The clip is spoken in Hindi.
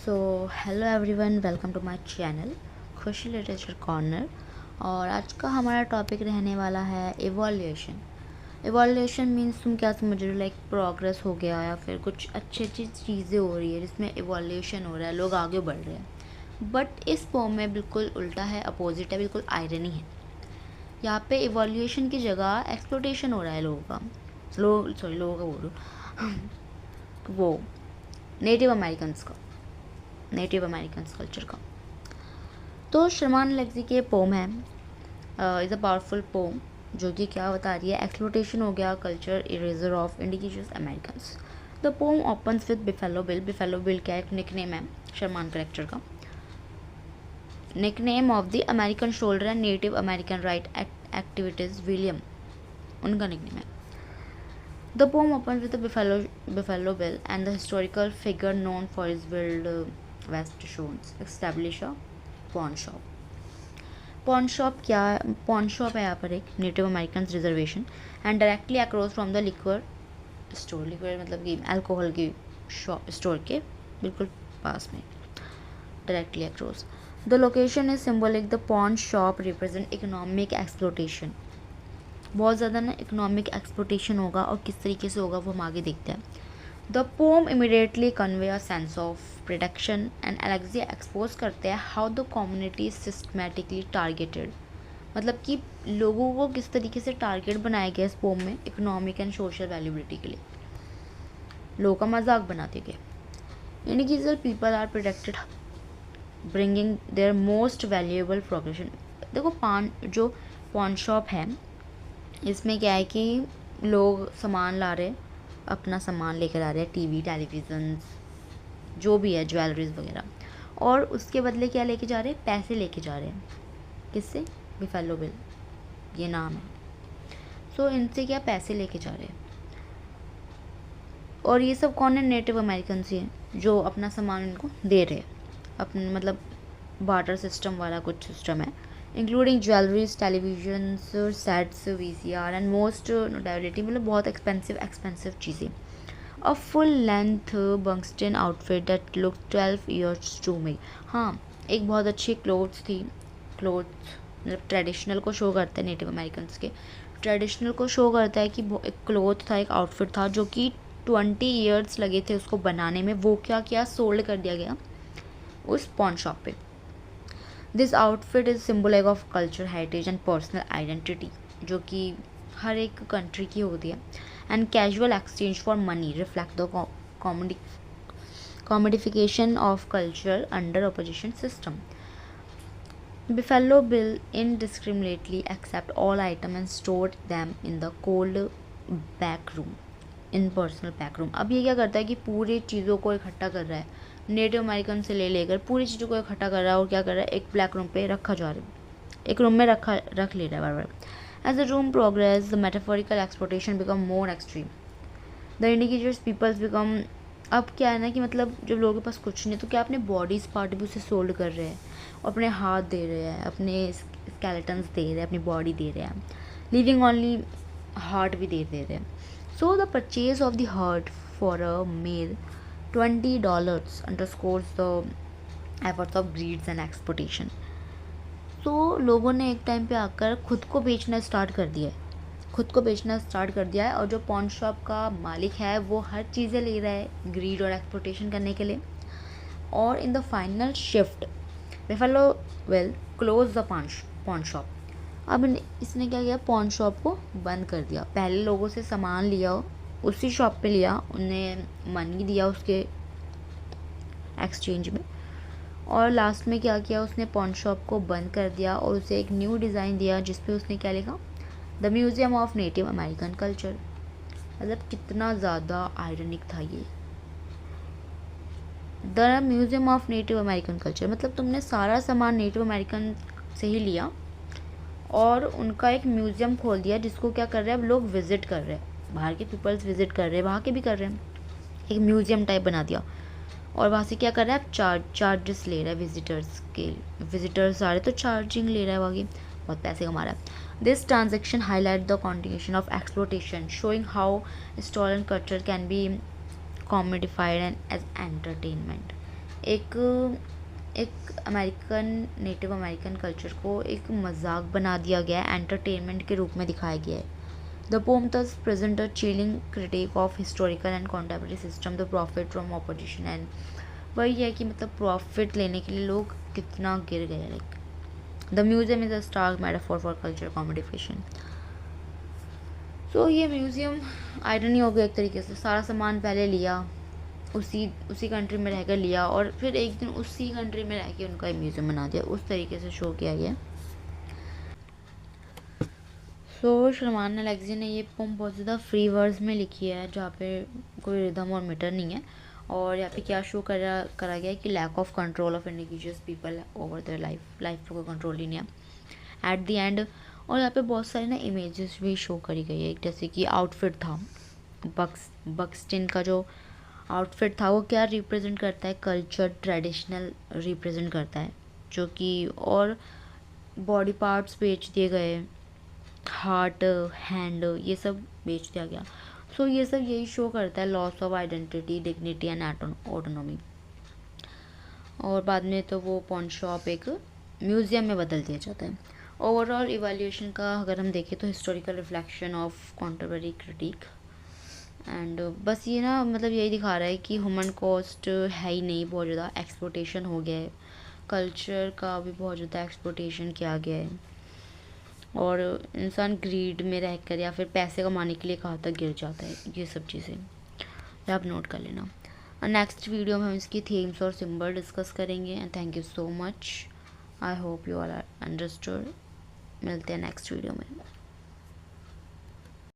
So hello everyone, welcome to my channel Khushi literature corner. और आज का हमारा टॉपिक रहने वाला है इवोल्यूशन। इवोल्यूशन मीन्स तुम क्या समझ रहे हो, लाइक प्रोग्रेस हो गया या फिर कुछ अच्छी अच्छी चीज़ें हो रही है जिसमें इवोल्यूशन हो रहा है, लोग आगे बढ़ रहे हैं। बट इस पोम में बिल्कुल उल्टा है, अपोजिट है, बिल्कुल आयरनी है। यहाँ पे इवोल्यूशन की जगह एक्सप्लोटेशन हो रहा है लोगों का, लोगों का बोलो वो नेटिव अमेरिकन्स कल्चर का। तो शर्मान लेक्सी की पोम है, इज़ अ पावरफुल पोम जो कि क्या बता रही है, एक्सप्लोटेशन हो गया culture erasure of indigenous Americans. The poem opens with Buffalo Bill. Buffalo Bill क्या एक निकनेम है शर्मान करेक्टर का, nickname of the American soldier and Native American right activities William, उनका निकनेम है। The poem opens with a buffalo bill and the historical figure known for his wild west shows establish a pawn shop. Pawn shop है यहाँ पर एक native American reservation and directly across from the liquor store. Liquor मतलब कि अल्कोहल की शॉप स्टोर के बिल्कुल पास में, directly across. The location is symbolic. The pawn shop represent economic exploitation. बहुत ज़्यादा ना इकोनॉमिक एक्सप्लोटेशन होगा, और किस तरीके से होगा वो हम आगे देखते हैं। The pome immediately convey a sense of protection and Alexia expose करते हैं how the community systematically targeted, मतलब कि लोगों को किस तरीके से टारगेट बनाया गया इस पोम में इकोनॉमिक एंड सोशल वैल्यूबिलिटी के लिए, लोगों का मजाक बनाते गए। Individual people are protected bringing their most valuable progression. देखो जो पॉन शॉप है इसमें क्या है कि लोग सामान ला रहे हैं, अपना सामान लेकर आ रहे हैं, टीवी टेलीविज़न जो भी है, ज्वेलरीज वगैरह, और उसके बदले क्या लेके जा रहे हैं, पैसे लेके जा रहे हैं। किससे? बिफेलो बिल ये नाम है। सो इनसे क्या पैसे लेके जा रहे हैं, और ये सब कौन है? नेटिव अमेरिकन ही हैं जो अपना सामान इनको दे रहे हैं, अपने मतलब बार्टर सिस्टम वाला कुछ सिस्टम है, including jewelries, television sets, VCR and most notability, मतलब बहुत एक्सपेंसिव चीज़ें। A full length buckskin outfit that look 12 years to me. हाँ, एक बहुत अच्छी क्लोथ्स मतलब ट्रेडिशनल को शो करता है, नेटिव अमेरिकन्स के ट्रेडिशनल को शो करता है कि एक क्लोथ था, एक आउटफिट था जो कि 20 ईयर्स लगे थे उसको बनाने में। वो क्या सोल्ड कर दिया गया उस पॉन शॉप पे। This outfit is symbolic of culture, heritage and personal identity, जो कि हर एक कंट्री की होती है। And casual exchange for money reflect the commodification of culture under opposition system. Buffalo Bill indiscriminately accept all items and stored them in the cold back room, in personal back room। अब ये क्या करता है कि पूरी चीज़ों को इकट्ठा कर रहा है, नेटिव अमेरिकन से लेकर पूरी चीज़ों को इकट्ठा कर रहा है, और क्या कर रहा है, एक ब्लैक रूम पे रखा जा रहा है, एक रूम में रख ले रहा है बार बार। As the room progress the metaphorical exploitation become more extreme. The individuals peoples become, अब क्या है ना कि मतलब जब लोगों के पास कुछ नहीं तो क्या अपने बॉडीज पार्ट भी उसे सोल्ड कर रहे हैं, अपने हाथ दे रहे हैं, अपने स्केलेटन्स दे रहे हैं, अपनी बॉडी दे रहे हैं, लिविंग ओनली हार्ट भी दे रहे हैं। So the purchase of the heart for a mail $20 underscores the efforts of greeds and exportation. तो लोगों ने एक टाइम पे आकर खुद को बेचना स्टार्ट कर दिया है, और जो पॉन शॉप का मालिक है वो हर चीज़ें ले रहा है ग्रीड और एक्सपोर्टेशन करने के लिए। और in the final shift Buffalo Bill close the pawn shop. अब इसने क्या किया, पॉन शॉप को बंद कर दिया। पहले लोगों से सामान लिया, उसी शॉप पे लिया, उन्हें मनी दिया उसके एक्सचेंज में, और लास्ट में क्या किया, उसने पॉन शॉप को बंद कर दिया और उसे एक न्यू डिज़ाइन दिया जिसपे उसने क्या लिखा, the museum of native American culture. मतलब कितना ज़्यादा आयरनिक था ये, the museum of native American culture, मतलब तुमने सारा सामान नेटिव अमेरिकन से ही लिया और उनका एक म्यूज़ियम खोल दिया जिसको क्या कर रहे हैं, अब लोग विज़िट कर रहे हैं, बाहर के पीपल्स विज़िट कर रहे हैं, वहाँ के भी कर रहे हैं, एक म्यूज़ियम टाइप बना दिया, और वहाँ से क्या कर रहा है, चार्जेस ले रहा है विजिटर्स आ रहे तो चार्जिंग ले रहा है, वहाँ बहुत पैसे कमा रहा है। This transaction highlight the continuation of exploitation showing how stolen culture can be commodified and as entertainment. एक एक अमेरिकन नेटिव अमेरिकन कल्चर को एक मजाक बना दिया गया है, एंटरटेनमेंट के रूप में दिखाया गया है। The pome thus present a chilling critique of historical and contemporary system, the profit from opposition, and वही है कि मतलब प्रॉफिट लेने के लिए लोग कितना गिर गए। Like the museum is a stark metaphor for culture competition. So ये म्यूज़ियम आयरनी हो गया एक तरीके से, सारा सामान पहले लिया, उसी उसी कंट्री में रहकर लिया, और फिर एक दिन उसी कंट्री में रह के उनका म्यूज़ियम बना दिया, उस तरीके से शो किया गया। सो सलमान अलैग्ज़ी ने ये पोम बहुत ज़्यादा फ्री वर्ड्स में लिखी है, जहाँ पे कोई रिदम और मीटर नहीं है। और यहाँ पे क्या शो करा गया है कि lack of control of individuals people over their life पर कोई कंट्रोल ही नहीं है एट द एंड। और यहाँ पे बहुत सारी ना इमेजेस भी शो करी गई है, जैसे कि आउटफिट था बक्सटिन का, जो आउटफिट था वो क्या रिप्रेजेंट करता है, कल्चर ट्रेडिशनल रिप्रेजेंट करता है, जो कि और बॉडी पार्ट्स बेच दिए गए, हार्ट हैंड ये सब बेच दिया गया। सो ये सब यही शो करता है loss of identity, dignity and autonomy. और बाद में तो वो पॉन शॉप एक म्यूज़ियम में बदल दिया जाता है। ओवरऑल इवैल्यूएशन का अगर हम देखें तो historical reflection of contemporary critic, and बस ये ना मतलब यही दिखा रहा है कि ह्यूमन कॉस्ट है ही नहीं, बहुत ज़्यादा एक्सप्लोटेशन हो गया है, कल्चर का भी बहुत ज़्यादा एक्सप्लोटेशन किया गया है, और इंसान ग्रीड में रहकर या फिर पैसे कमाने के लिए कहाँ तक गिर जाता है। ये सब चीज़ें ये आप नोट कर लेना। नेक्स्ट वीडियो में हम इसकी थीम्स और सिंबल डिस्कस करेंगे। And thank you so much, I hope you are understood. मिलते हैं नेक्स्ट वीडियो में।